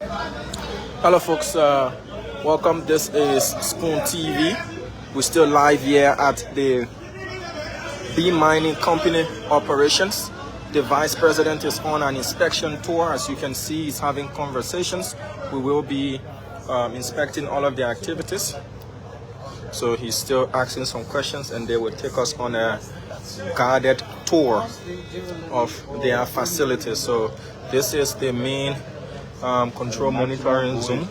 Hello folks, welcome. This is Spoon TV. We're still live here at the Bea Mining Company operations. The vice president is on an inspection tour. As you can see, he's having conversations. We will be inspecting all of the activities. So he's still asking some questions, and they will take us on a guided tour of their facilities. So this is the main control monitoring zone,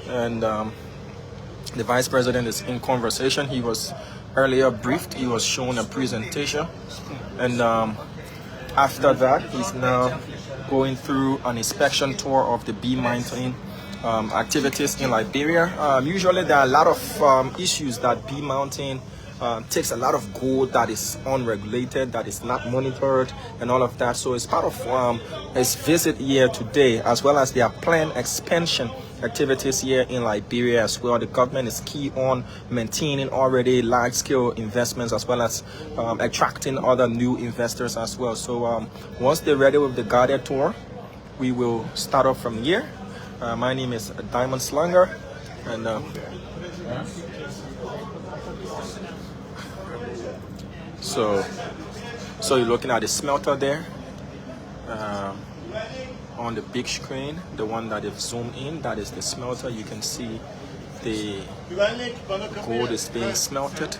and the vice president is in conversation. He was earlier briefed, he was shown a presentation, and after that he's now going through an inspection tour of the Bea Mountain activities in Liberia. Usually there are a lot of issues that Bea Mountain takes a lot of gold that is unregulated, that is not monitored, and all of that. So it's part of his visit here today, as well as their planned expansion activities here in Liberia as well. The government is key on maintaining already large-scale investments, as well as attracting other new investors as well. So once they're ready with the guided tour, we will start off from here. My name is Diamond Slanger, and so you're looking at the smelter there on the big screen, the one that they've zoomed in. That is the smelter. You can see the gold is being smelted.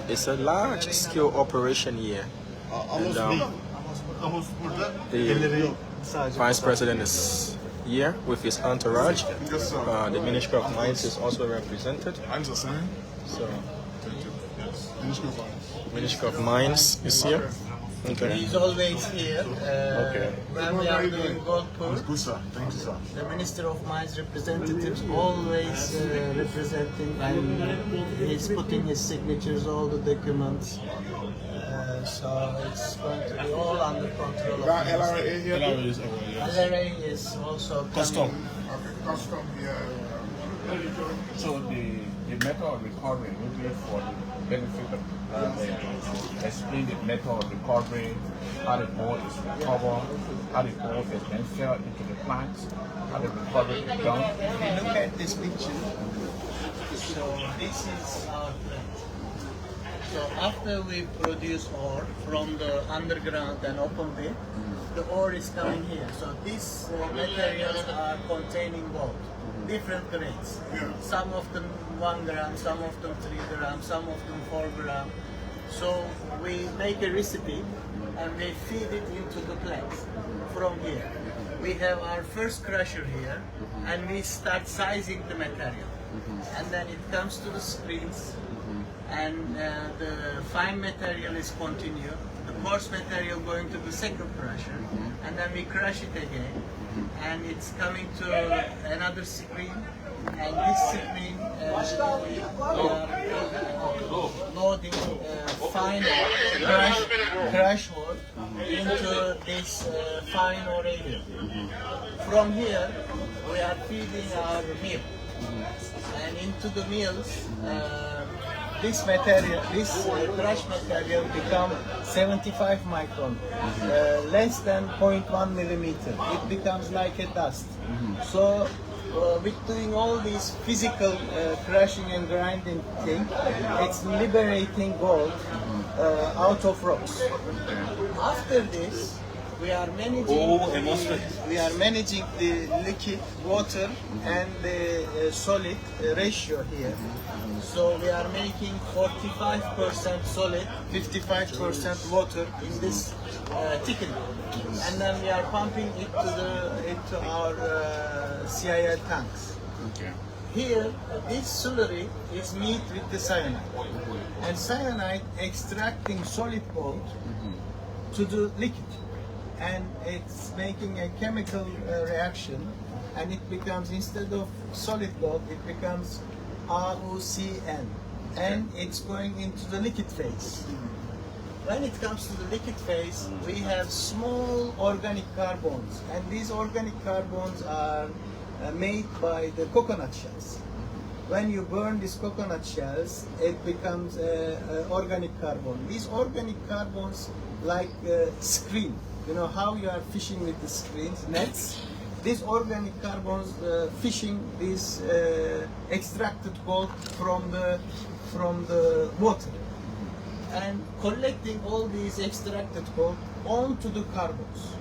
It's a large scale operation here, and the vice president is here with his entourage. The Ministry of Mines is also represented. So Ministry of Mines is here. Okay. He's always here. Okay. When we are doing gold pour, the Minister of Mines representatives always representing, and he's putting his signatures, all the documents. So it's going to be all under control. LRA here? LRA is also Custom. coming. Okay, custom here. So the method of recovery will be for the benefit of explain the method of recovery, how the gold is recovered, how the gold is then fell into the plant, how the recovery is done. Look at this picture. So this is our plant. So after we produce ore from the underground and open pit, the ore is coming here. So these materials are containing gold, different grades. Some of them 1 gram, some of them 3 grams, some of them 4 grams. So we make a recipe and we feed it into the plant from here. We have our first crusher here, and we start sizing the material. And then it comes to the screens, and the fine material is continued. The coarse material going to the second crusher, and then we crush it again, and it's coming to another screen, and this screen we are loading fine crush ore into this fine ore area. From here we are feeding our mill, and into the mills this material, this crush material become 75 micron, less than 0.1 millimeter. It becomes like a dust. So with doing all these physical crushing and grinding thing, it's liberating gold out of rocks. After this, we are managing the liquid, water, and the solid ratio here. So we are making 45% solid, 55% water in this thickening, and then we are pumping it into our CIL tanks. Okay. Here, this slurry is mixed with the cyanide, and cyanide extracting solid gold to the liquid, and it's making a chemical reaction, and it becomes, instead of solid gold, it becomes ROCN, and it's going into the liquid phase. When it comes to the liquid phase, we have small organic carbons, and these organic carbons are made by the coconut shells. When you burn these coconut shells, it becomes organic carbon. These organic carbons, like screen, you know how you are fishing with the screens, nets, these organic carbons fishing this extracted gold from the water and collecting all these extracted gold onto the carbons.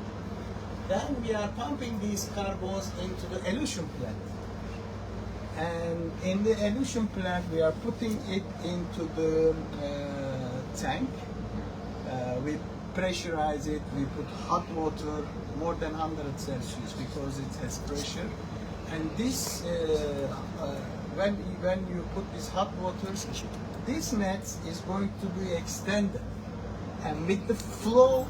Then we are pumping these carbons into the elution plant. And in the elution plant, we are putting it into the tank. We pressurize it, we put hot water, more than 100 Celsius because it has pressure. And this, when you put this hot water, this net is going to be extended. And with the flow,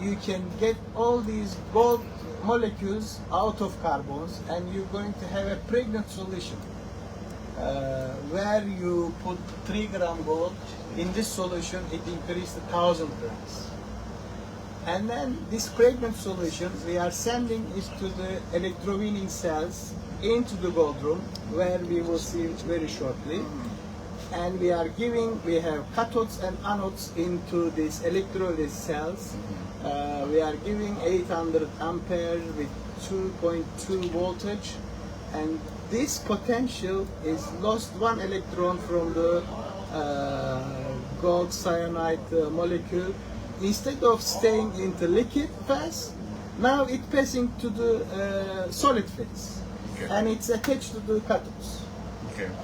you can get all these gold molecules out of carbons, and you're going to have a pregnant solution where you put 3 gram gold in this solution, it increased 1,000 grams. And then this pregnant solution, we are sending it to the electrowinning cells into the gold room, where we will see very shortly. And we have cathodes and anodes into these electrolysis cells. We are giving 800 amperes with 2.2 voltage, and this potential is lost 1 electron from the gold cyanide molecule. Instead of staying in the liquid phase, now it's passing to the solid phase, and it's attached to the cathodes.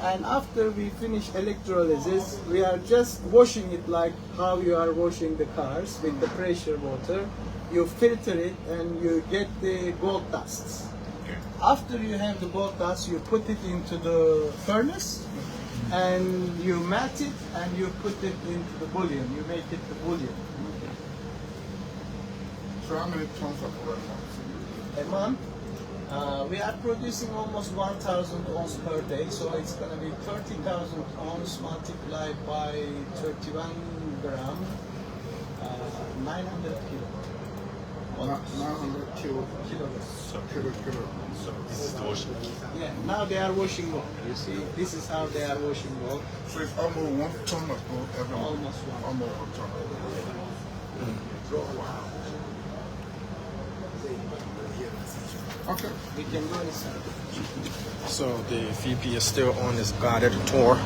And after we finish electrolysis, we are just washing it like how you are washing the cars with the pressure water. You filter it and you get the gold dusts. After you have the gold dust, you put it into the furnace and you melt it and you put it into the bullion. You make it the bullion. So how many tons of gold are A month? We are producing almost 1,000 tons per day, so it's going to be 30,000 tons multiplied by 31 gram, 900 kilo. 900 Kilograms. kilograms. Yeah, now they are washing gold. You see, this is how they are washing gold. So it's almost 1 ton of gold every month. Almost one. Almost 1 ton. Wow. Okay. We can go inside. So the VP is still on his guided tour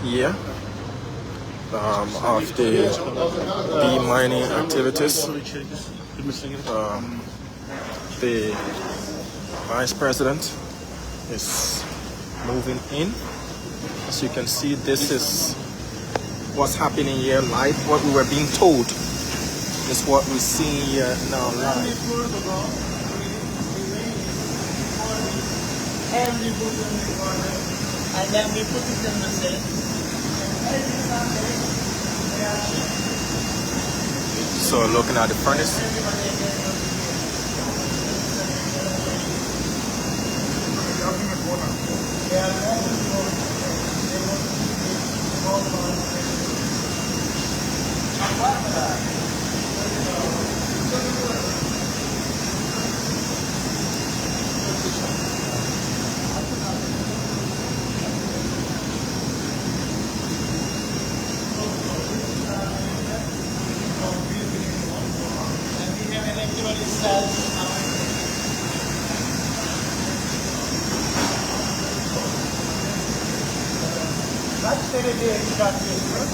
here of the Bea mining activities. The Vice President is moving in. As you can see, this is what's happening here live. What we were being told is what we're seeing here now live. And we put it in the corner, and then we put it in the safe. And every Sunday, they are shipping. So looking at the furnace. They are having gold. They want to keep Goldmine. Kaç derece çıkartıyorsunuz?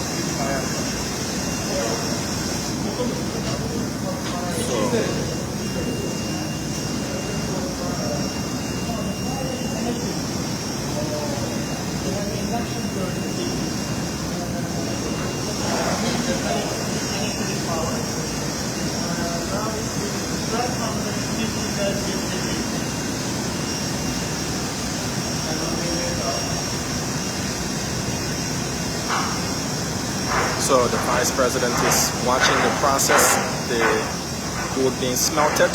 So the Vice President is watching the process, the gold being smelted.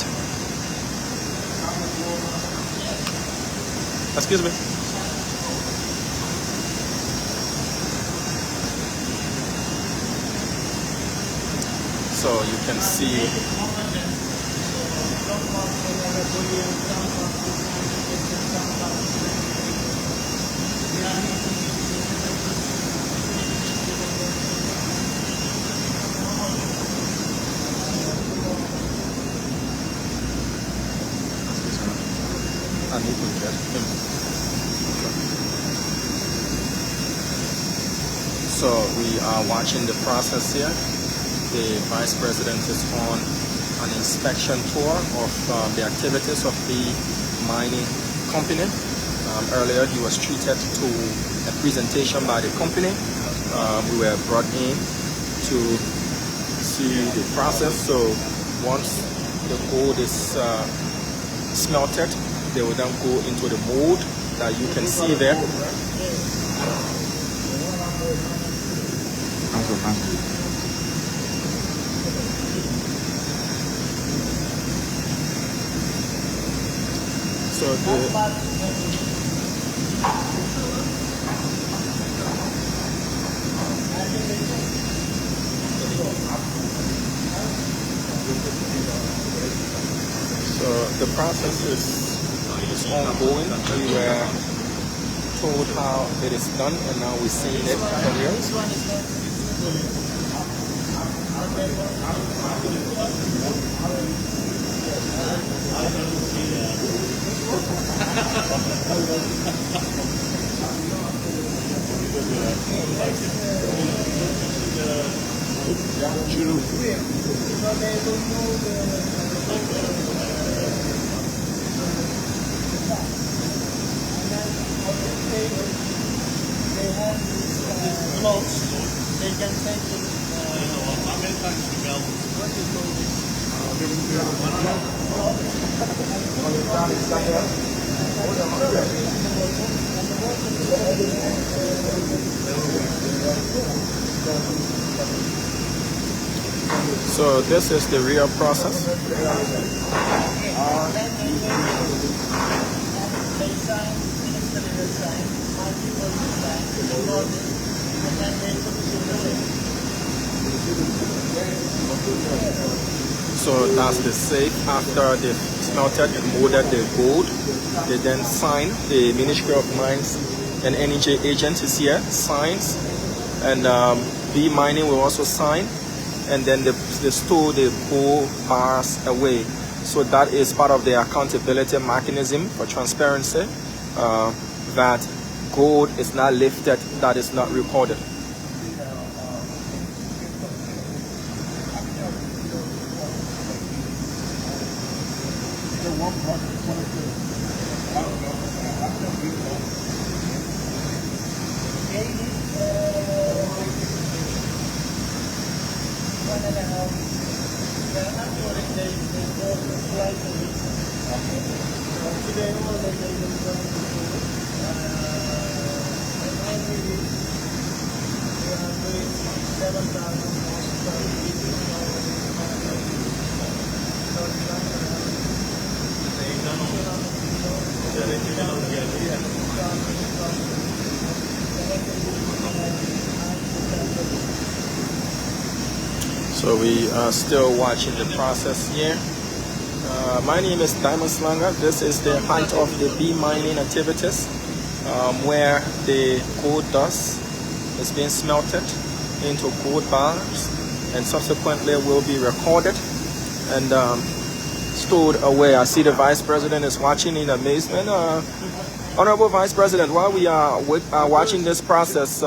Excuse me. So you can see I need to get him. So we are watching the process here. The Vice President is on an inspection tour of the activities of the mining company. Earlier he was treated to a presentation by the company. We were brought in to see the process. So once the gold is smelted, they will then go into the mold that you can see there. So the process is ongoing. We were told how it is done, and now we're seeing it from here. They have these clothes. They can take it. How many times you go? What do you call this? So this is the real process. So that's the safe. After they've smelted and molded the gold, they then sign. The Ministry of Mines and Energy agent is here, signs, and Bea Mining will also sign, and then they store the gold bars away. So that is part of the accountability mechanism for transparency, that gold is not lifted, that is not recorded. So we are still watching the process here. My name is Diamond Slanger. This is the height of the Bea mining activities, where the gold dust is being smelted into gold bars and subsequently will be recorded and stored away. I see the Vice President is watching in amazement. Honorable Vice President, while we are watching this process,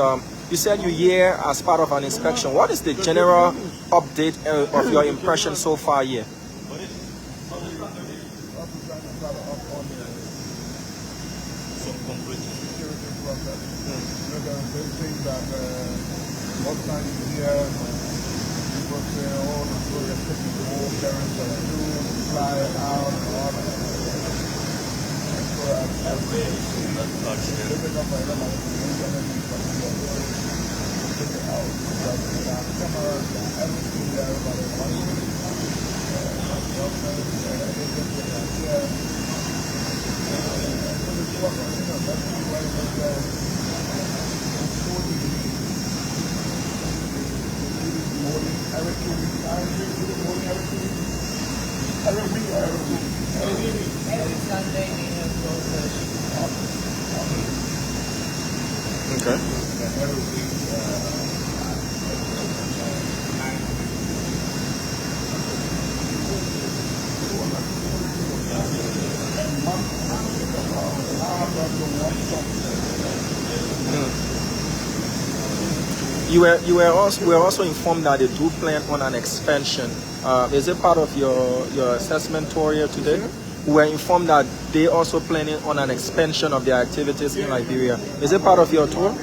you said you're here as part of an inspection. What is the general update of your impression so far here? Okay. You were also informed that they do plan on an expansion. Is it part of your assessment tour here today? We were informed that they also planning on an expansion of their activities in Liberia. Is it part of your tour?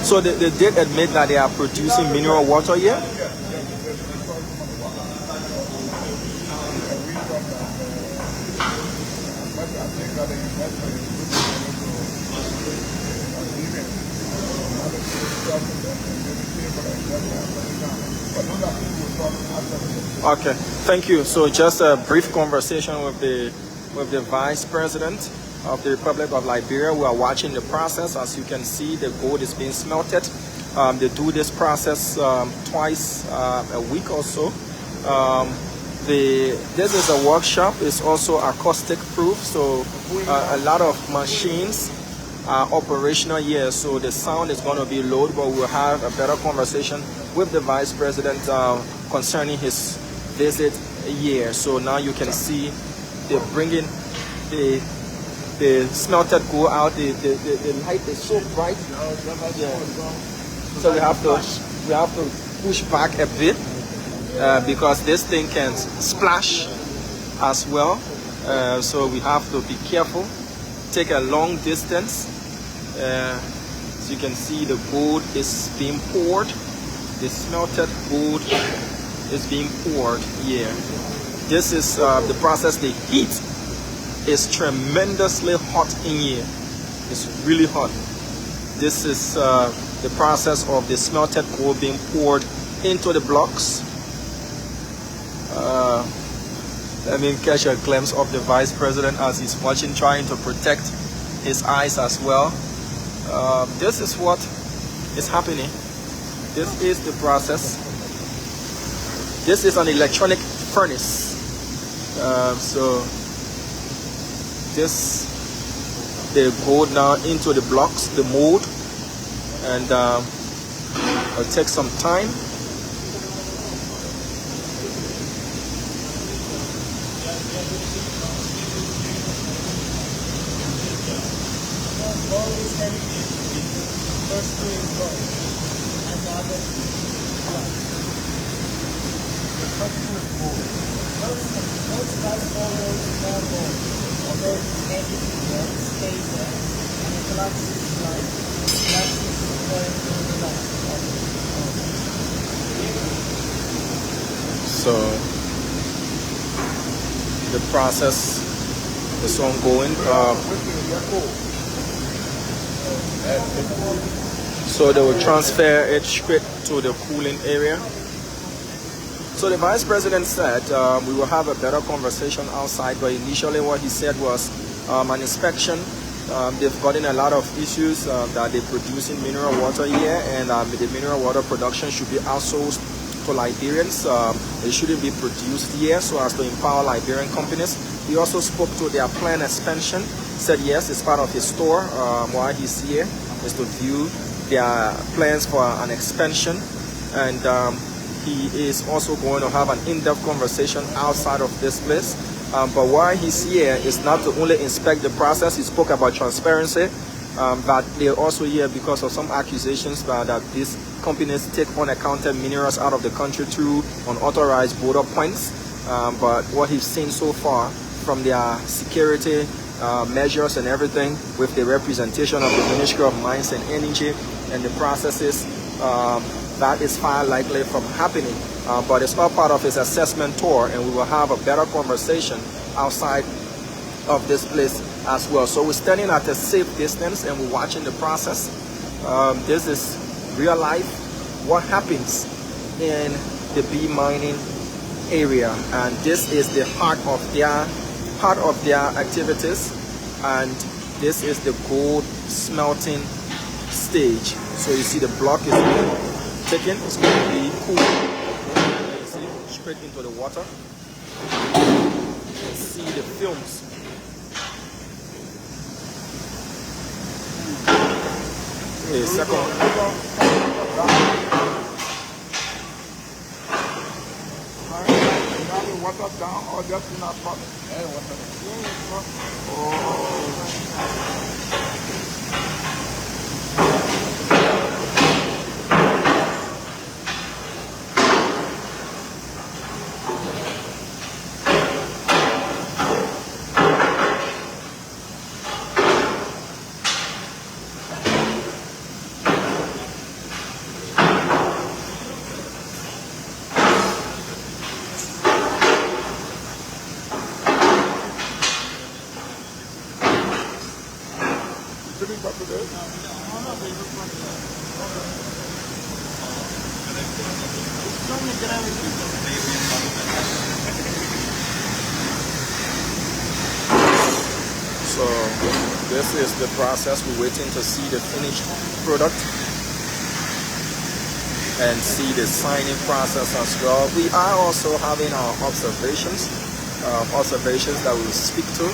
So they did admit that they are producing mineral water here? Okay, thank you. So just a brief conversation with the Vice President of the Republic of Liberia. We are watching the process. As you can see, the gold is being smelted. They do this process twice a week or so. This is a workshop. It's also acoustic proof, so a lot of machines are operational here, so the sound is going to be low, but we'll have a better conversation with the Vice President concerning his visit here. So now you can see they're bringing the smelted gold out. The light is so bright. Yeah. So we have to push back a bit because this thing can splash as well. So we have to be careful. Take a long distance. So you can see the gold is being poured. The smelted gold is being poured here. This is the process. The heat is tremendously hot in here. It's really hot. This is the process of the smelted gold being poured into the blocks. Let me catch a glimpse of the Vice President as he's watching, trying to protect his eyes as well. This is what is happening. This is the process. This is an electronic furnace. So they go now into the blocks, the mold, and it'll take some time. So the process is ongoing. So they will transfer it straight to the cooling area. So the Vice President said we will have a better conversation outside, but initially what he said was an inspection. They've gotten a lot of issues that they're producing mineral water here, and the mineral water production should be outsourced to Liberians. It shouldn't be produced here so as to empower Liberian companies. He also spoke to their planned expansion, said yes, it's part of his tour while he's here, is to view their plans for an expansion, and he is also going to have an in-depth conversation outside of this place. But while he's here, is not to only inspect the process. He spoke about transparency, that they're also here because of some accusations that these companies take unaccounted minerals out of the country through unauthorized border points. But what he's seen so far from their security measures and everything, with the representation of the Ministry of Mines and Energy and the processes, that is far likely from happening. But it's all part of his assessment tour, and we will have a better conversation outside of this place as well. So we're standing at a safe distance and we're watching the process. This is real life what happens in the Bea mining area, and this is the heart of their activities, and this is the gold smelting stage. So you see the block is being taken, it's going to be cool, and you see straight into the water. You can see the films. Okay, second. Water down or just in a pot? Yeah, water. So this is the process. We're waiting to see the finished product and see the signing process as well. We are also having our observations that we'll speak to.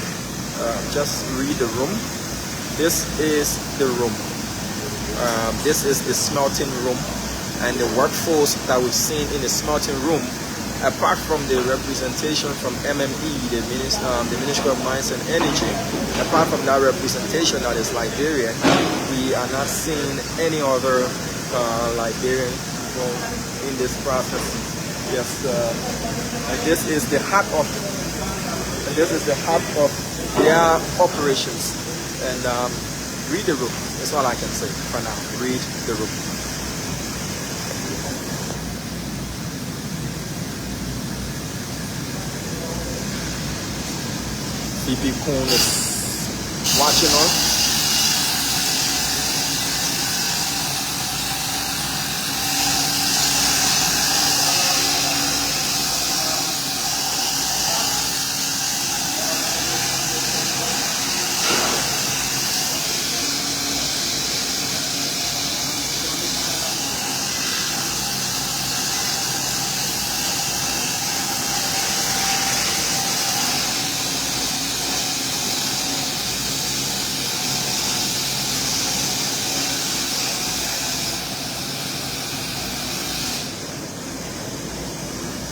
Just read the room. This is the room. This is the smelting room, and the workforce that we've seen in the smelting room, apart from the representation from MME, the Ministry of Mines and Energy, apart from that representation that is Liberian, we are not seeing any other Liberian people in this process. Yes, and this is the heart of their operations. And read the room. That's all I can say for now. Read the room. VP Koung is watching us.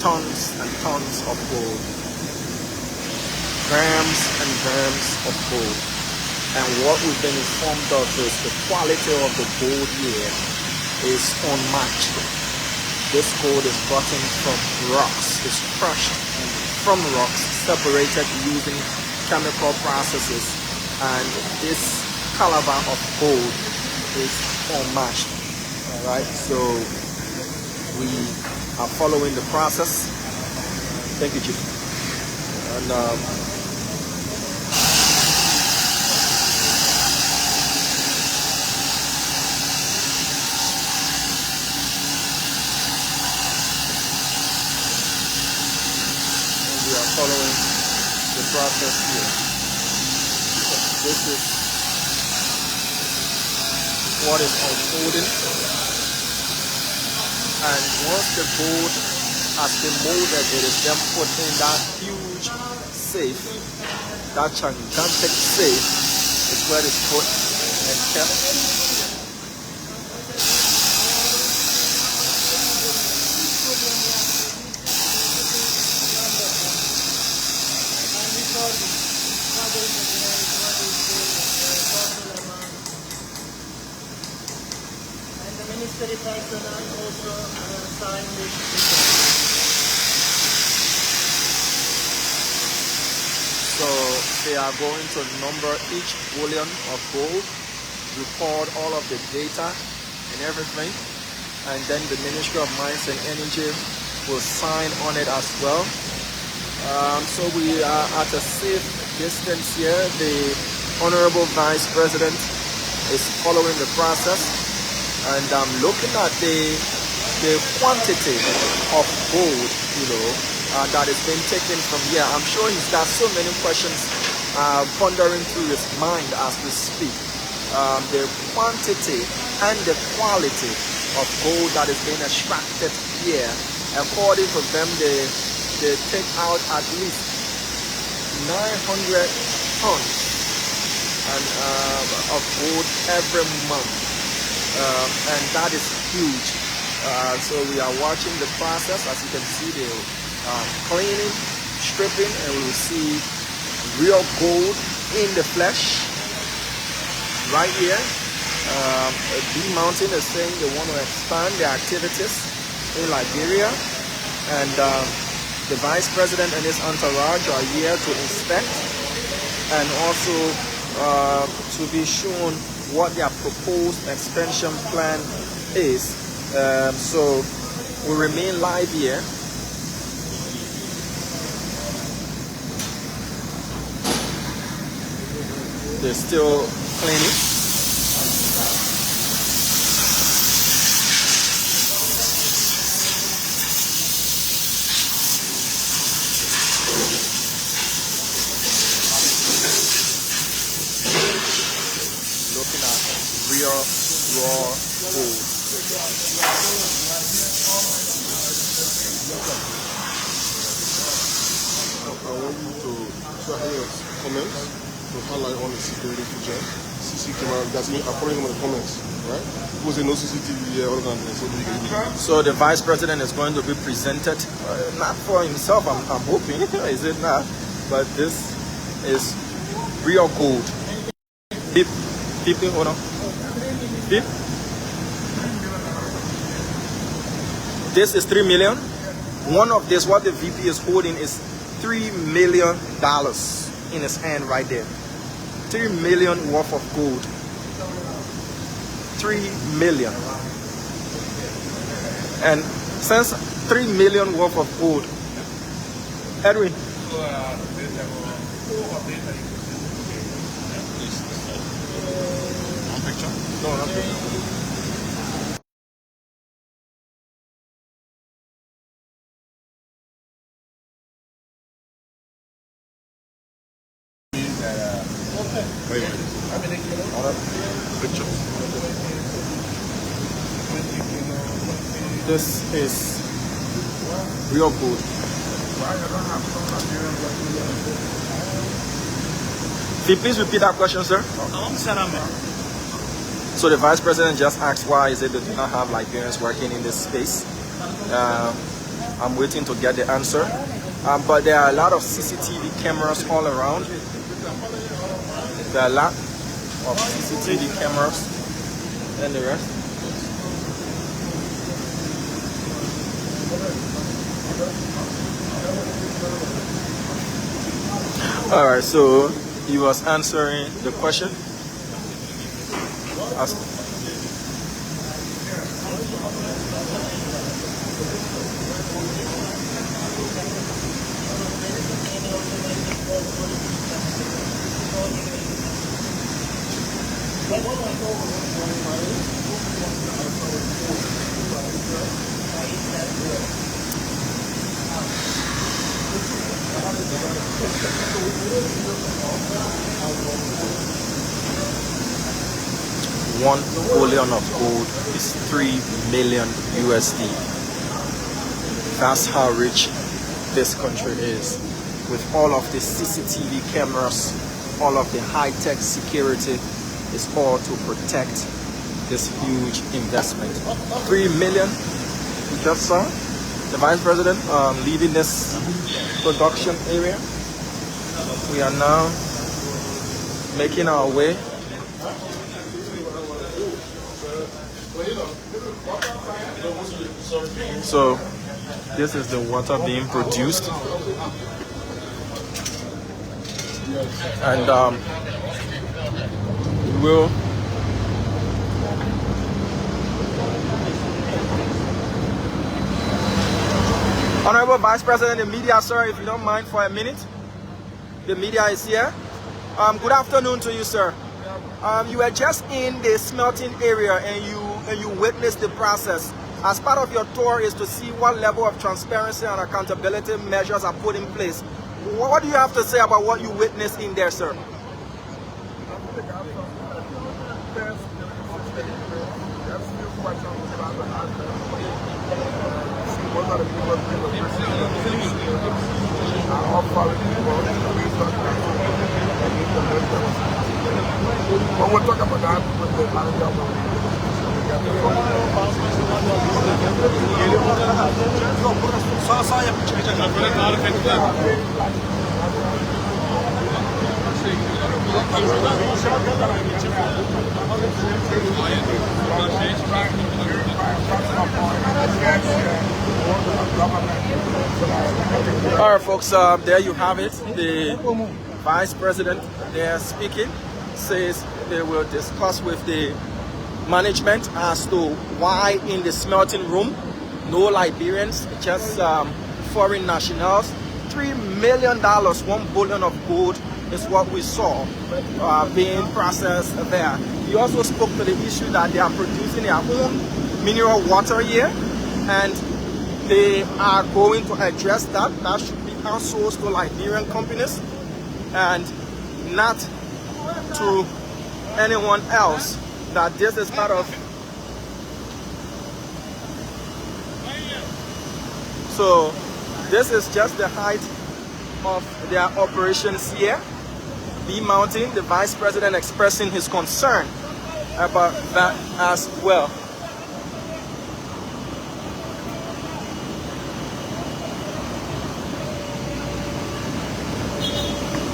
Tons and tons of gold, grams and grams of gold. And what we've been informed of is the quality of the gold here is unmatched. This gold is gotten from rocks, it's crushed from rocks, separated using chemical processes, and this caliber of gold is unmatched. All right, so we are following the process. Thank you, Chief. And we are following the process here. This is what is unfolding. And once the gold has been molded, it is then put in that huge safe, that gigantic safe is where it's put and kept. Ministry personnel also sign this. So they are going to number each bullion of gold, record all of the data and everything, and then the Ministry of Mines and Energy will sign on it as well. So we are at a safe distance here. The Honorable Vice President is following the process. and I'm looking at the quantity of gold, that is being taken from here. I'm sure he's got so many questions pondering through his mind as we speak. The quantity and the quality of gold that is being extracted here. According to them, they take out at least 900 tons of gold every month, and that is huge. So we are watching the process. As you can see, they're cleaning, stripping, and we will see real gold in the flesh right here. Bea Mountain is saying they want to expand their activities in Liberia, and the vice president and his entourage are here to inspect and also to be shown what their proposed expansion plan is. So we remain live here. They're still cleaning. Looking at real raw gold. I want you to try your comments to highlight on the security feature. CC camera, that's me. I'm putting them in the comments, right? People say no CCTV here, all that. So the vice president is going to be presented, not for himself, I'm hoping, is it not? But this is real gold. Beep, hold on. Beep. This is 3 million. One of this, what the VP is holding, is $3 million in his hand right there. 3 million worth of gold. 3 million. And since 3 million worth of gold, Edwin. One picture? No, not picture. Wait. Picture. This is real gold. Can you please repeat that question, sir? So the vice president just asked why is it that they do not have Liberians working in this space. I'm waiting to get the answer. But there are a lot of CCTV cameras all around. There are a lot of CCTV cameras and the rest. All right, so he was answering the question. One bullion of gold is 3 million USD. That's how rich this country is. With all of the CCTV cameras, all of the high-tech security, is all to protect this huge investment. 3 million, we just saw the vice president leaving this production area. We are now making our way. So this is the water being produced, and will Honorable Vice President, the media, sir, if you don't mind for a minute. The media is here. Good afternoon to you, sir. You were just in the smelting area and you and you witness the process. As part of your tour is to see what level of transparency and accountability measures are put in place. What do you have to say about what you witnessed in there, sir? But we'll talk about that with the manager. All right, folks, there you have it. The vice president there speaking says they will discuss with the management as to why in the smelting room no Liberians, just foreign nationals. $3 million, 1 billion of gold is what we saw being processed there. He also spoke to the issue that they are producing their own mineral water here, and they are going to address that. That should be outsourced to Liberian companies and not to anyone else. That this is part of. So this is just the height of their operations here. Bea Mountain, the vice president expressing his concern about that as well.